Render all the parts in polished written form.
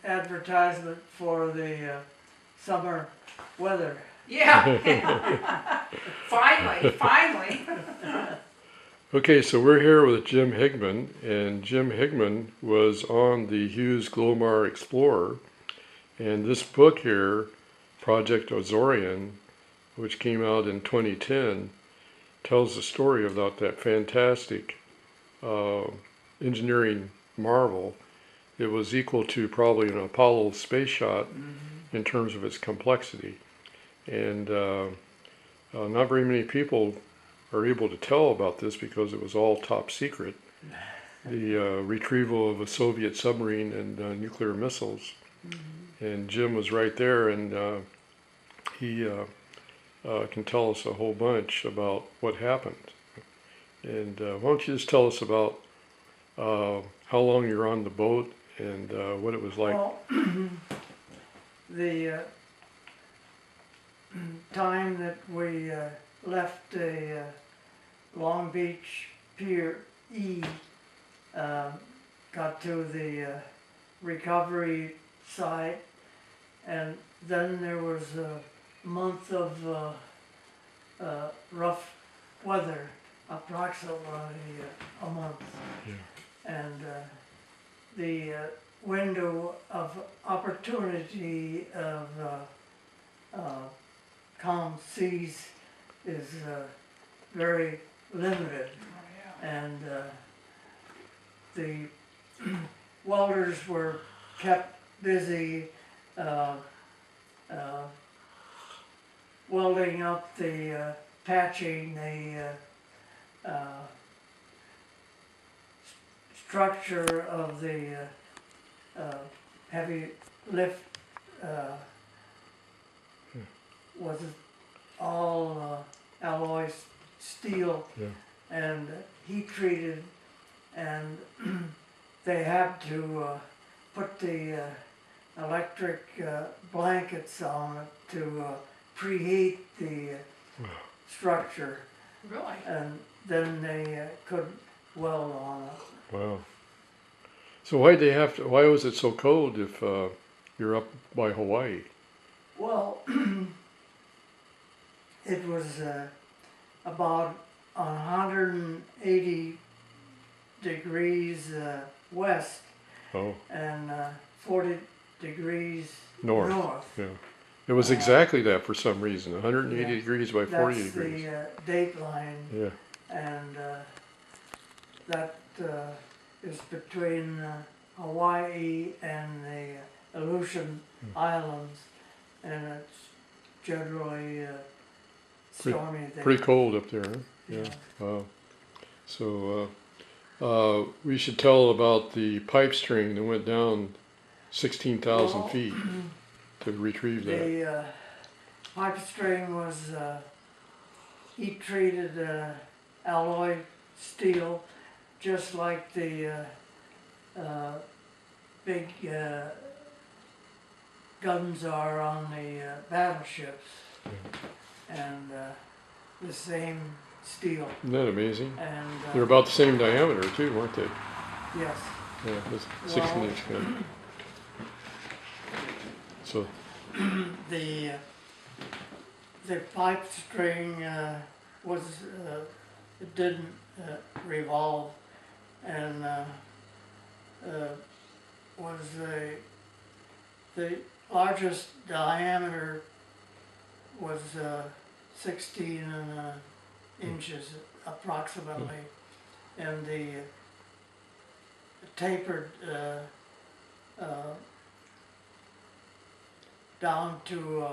advertisement for the summer weather. Yeah. Finally. Okay, so we're here with Jim Higman, and Jim Higman was on the Hughes Glomar Explorer, and this book here, Project Azorian, which came out in 2010, tells the story about that fantastic engineering marvel. It was equal to probably an Apollo space shot in terms of its complexity, and not very many people are able to tell about this because it was all top secret. The retrieval of a Soviet submarine and nuclear missiles. And Jim was right there, and he can tell us a whole bunch about what happened. And why don't you just tell us about how long you're on the boat and what it was like? Well, the time that we left the Long Beach Pier E, got to the recovery site, and then there was a month of rough weather, approximately a month. Yeah. And the window of opportunity of calm seas is very limited, and the welders were kept busy welding up the patching the structure of the heavy lift was all alloy steel, Yeah. and heat treated, and they had to put the electric blankets on it to preheat the structure, Really? and then they could weld on it. Wow. So why was it so cold if you're up by Hawaii? Well, it was about 180 degrees west Oh, and 40 degrees north. north. Yeah. It was exactly that for some reason, 180 Yeah. degrees by 40 That's degrees. the date line, Yeah. and that is between Hawaii and the Aleutian Islands, and it's generally stormy there. Pretty cold up there, huh? Yeah. Wow. So we should tell about the pipe string that went down 16,000 Well, feet to retrieve that. The pipe string was heat treated alloy steel, just like the big guns are on the battleships, and the same steel. Isn't that amazing? And They're about the same diameter too, weren't they? yes, Yeah, it's 16-inch gun. So the pipe string was it didn't revolve, and was the largest diameter was 16 inches approximately, and the tapered down to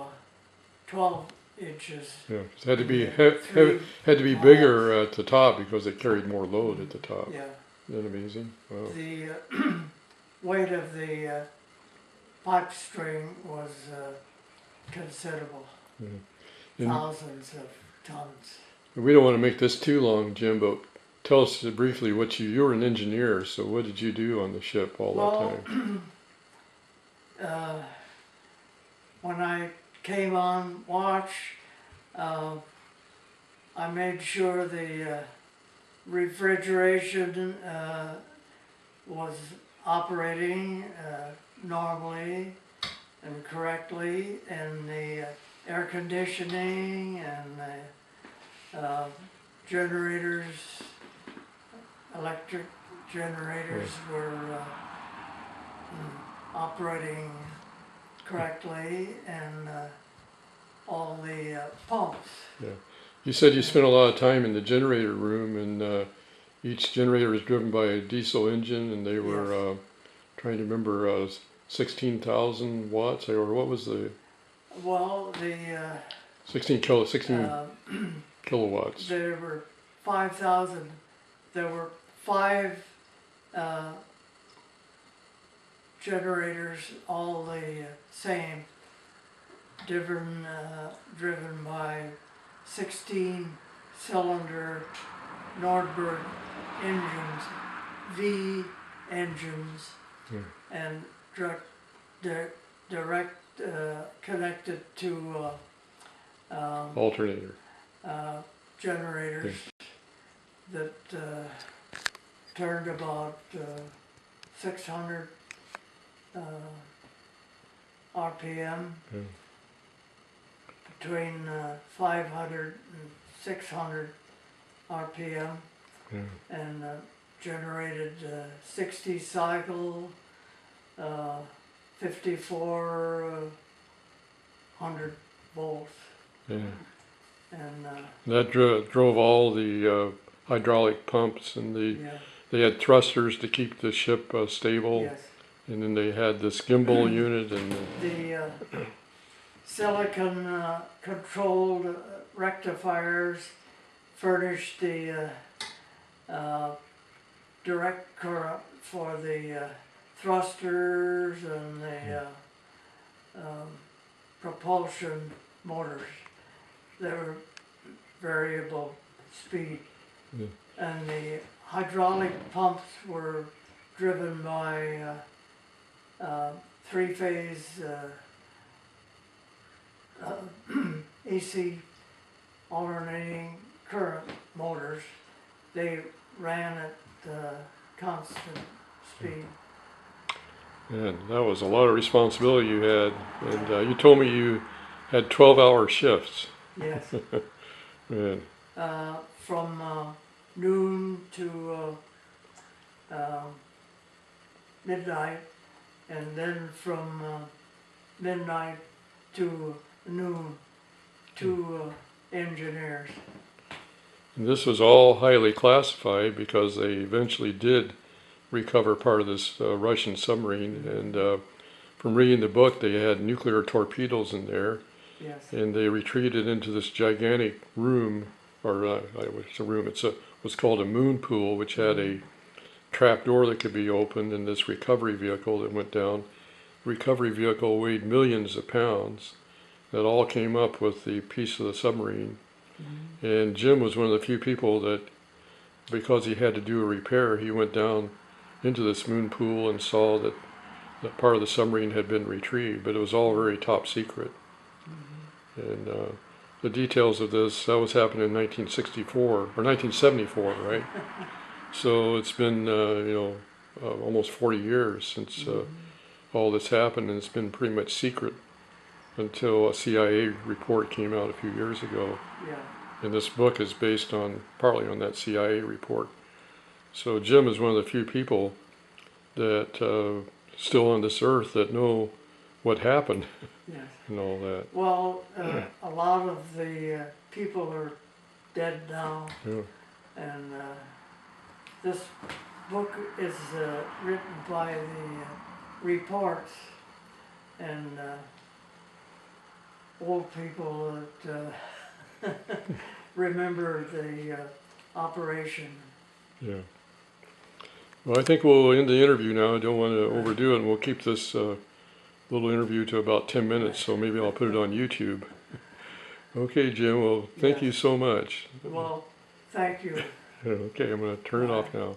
12 inches. yeah, it had to be Three had to be bigger at the top because it carried more load at the top. Yeah. Isn't that amazing? Wow. The weight of the pipe string was considerable, Yeah. And thousands of tons. we don't want to make this too long, Jim, but tell us briefly what you were an engineer, so what did you do on the ship all that time? When I came on watch, I made sure the refrigeration was operating, normally and correctly, and the air conditioning and the generators, electric generators were operating correctly, and all the pumps. Yeah. You said you spent a lot of time in the generator room, and each generator was driven by a diesel engine, and they were trying to remember 16,000 watts, or what was the? Well, the 16 kilowatts. there were 5,000. There were 5 generators, all the same, driven by 16-cylinder Nordberg engines, V engines, and direct connected to Alternator. generators that turned about 600 RPM, between 500 and 600 RPM, and generated 60 cycle, 5400 volts. Yeah. And That drove all the hydraulic pumps, and they had thrusters to keep the ship stable. yes. And then they had this gimbal unit, and The silicon controlled rectifiers furnished the direct current for the thrusters and the propulsion motors. They were variable speed. And the hydraulic pumps were driven by 3-phase AC alternating current motors. They ran at constant speed. and that was a lot of responsibility you had. And you told me you had 12-hour shifts. Yes. Man. From noon to midnight, and then from midnight to noon, 2 engineers. And this was all highly classified because they eventually did recover part of this Russian submarine. And from reading the book, they had nuclear torpedoes in there. Yes. And they retreated into this gigantic room, or it's a room. It was called a moon pool, which had a trap door that could be opened, and this recovery vehicle that went down. The recovery vehicle weighed millions of pounds. That all came up with the piece of the submarine. And Jim was one of the few people that, because he had to do a repair, he went down into this moon pool and saw that part of the submarine had been retrieved, but it was all very top secret. And the details of this, that was happening in 1964, or 1974, right? So it's been, almost 40 years since all this happened, and it's been pretty much secret until a CIA report came out a few years ago. Yeah. And this book is based partly on that CIA report. So Jim is one of the few people that still on this earth that know what happened. Yes. And all that. Well, a lot of the people are dead now, and this book is written by the reports and old people that remember the operation. Yeah. Well, I think we'll end the interview now. I don't want to overdo it, and we'll keep this little interview to about 10 minutes, so maybe I'll put it on YouTube. Okay, Jim, well, thank you so much. Well, thank you. Okay, I'm going to turn it off now.